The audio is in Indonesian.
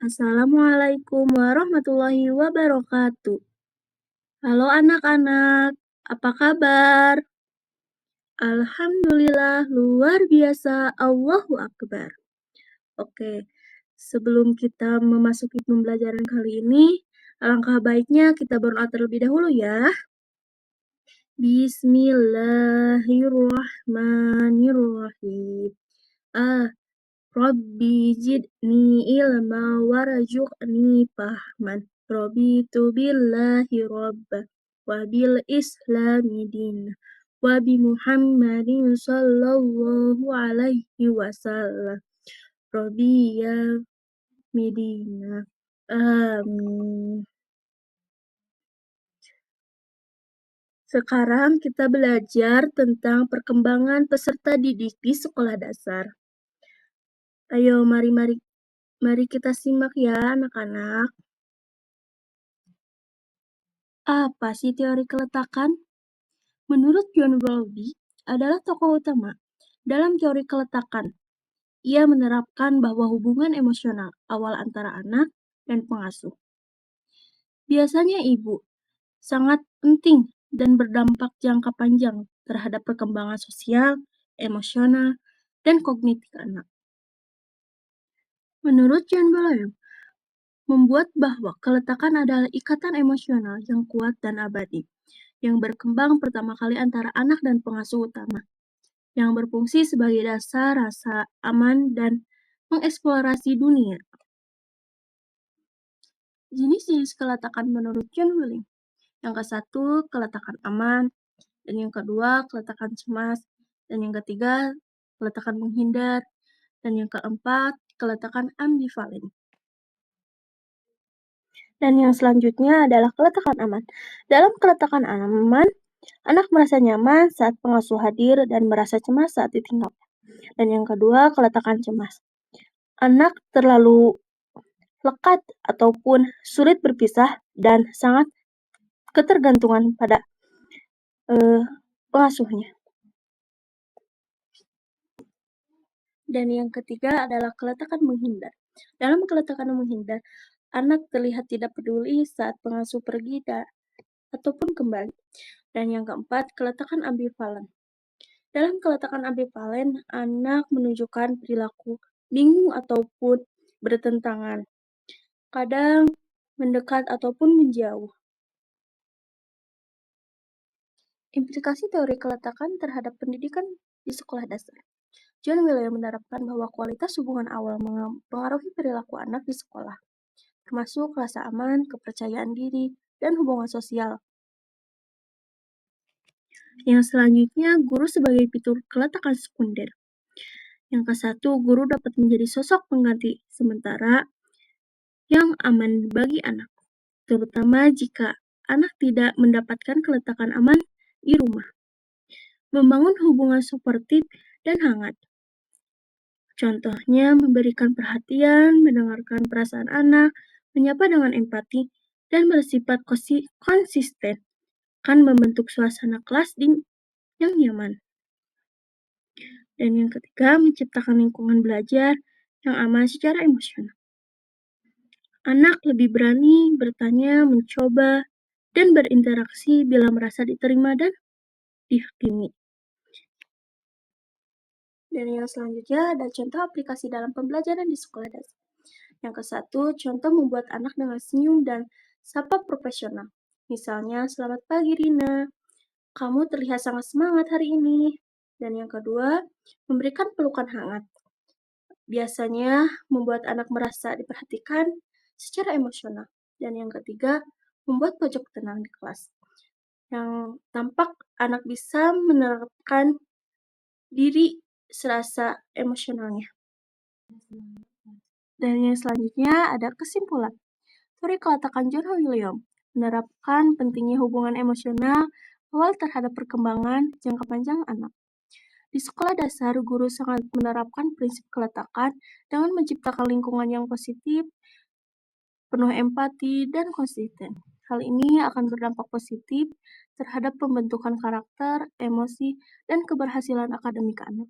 Assalamualaikum warahmatullahi wabarakatuh. Halo anak-anak, apa kabar? Alhamdulillah, luar biasa, Allahu Akbar. Oke, sebelum kita memasuki pembelajaran kali ini, alangkah baiknya kita berdoa terlebih dahulu ya. Bismillahirrahmanirrahim. Rabbi zidni ilma warzuqni fahman. Raditu billahi rabba wa bil islami dina wa bi Muhammadin sallallahu alaihi wasallam. Radiya midina. Amin. Sekarang kita belajar tentang perkembangan peserta didik di sekolah dasar. Ayo, mari kita simak ya anak-anak. Apa sih teori keletakan? Menurut John Bowlby adalah tokoh utama dalam teori keletakan. Ia menerapkan bahwa hubungan emosional awal antara anak dan pengasuh. Biasanya ibu sangat penting dan berdampak jangka panjang terhadap perkembangan sosial, emosional, dan kognitif anak. Menurut John Bowlby, membuat bahwa keletakan adalah ikatan emosional yang kuat dan abadi, yang berkembang pertama kali antara anak dan pengasuh utama, yang berfungsi sebagai dasar rasa aman dan mengeksplorasi dunia. Jenis-jenis keletakan menurut John Willing. Yang ke-1, keletakan aman, dan yang kedua, keletakan cemas, dan yang ketiga, keletakan menghindar, dan yang keempat, keletakan ambivalen. Dan yang selanjutnya adalah keletakan aman. Dalam keletakan aman, anak merasa nyaman saat pengasuh hadir dan merasa cemas saat ditinggal. Dan yang kedua, keletakan cemas. Anak terlalu lekat ataupun sulit berpisah dan sangat ketergantungan pada pengasuhnya. Dan yang ketiga adalah keletakan menghindar. Dalam keletakan menghindar, anak terlihat tidak peduli saat pengasuh pergi ataupun kembali. Dan yang keempat, keletakan ambivalen. Dalam keletakan ambivalen, anak menunjukkan perilaku bingung ataupun bertentangan, kadang mendekat ataupun menjauh. Implikasi teori keletakan terhadap pendidikan di sekolah dasar. John William menerapkan bahwa kualitas hubungan awal mempengaruhi perilaku anak di sekolah, termasuk rasa aman, kepercayaan diri, dan hubungan sosial. Yang selanjutnya, guru sebagai fitur keletakan sekunder. Yang ke-1, guru dapat menjadi sosok pengganti sementara yang aman bagi anak, terutama jika anak tidak mendapatkan keletakan aman di rumah. Membangun hubungan suportif dan hangat. Contohnya, memberikan perhatian, mendengarkan perasaan anak, menyapa dengan empati, dan bersifat konsisten akan membentuk suasana kelas yang nyaman. Dan yang ketiga, menciptakan lingkungan belajar yang aman secara emosional. Anak lebih berani bertanya, mencoba, dan berinteraksi bila merasa diterima dan dihakimi. Dan yang selanjutnya ada contoh aplikasi dalam pembelajaran di sekolah dasar. Yang ke-1, contoh membuat anak dengan senyum dan sapa profesional. Misalnya, selamat pagi Rina, kamu terlihat sangat semangat hari ini. Dan yang kedua, memberikan pelukan hangat. Biasanya membuat anak merasa diperhatikan secara emosional. Dan yang ketiga, membuat pojok tenang di kelas. Yang tampak anak bisa menerapkan diri serasa emosionalnya. Dan yang selanjutnya ada kesimpulan. Teori keletakan John William menerapkan pentingnya hubungan emosional awal terhadap perkembangan jangka panjang anak. Di sekolah dasar, guru sangat menerapkan prinsip keletakan dengan menciptakan lingkungan yang positif, penuh empati, dan konsisten. Hal ini akan berdampak positif terhadap pembentukan karakter, emosi, dan keberhasilan akademik anak.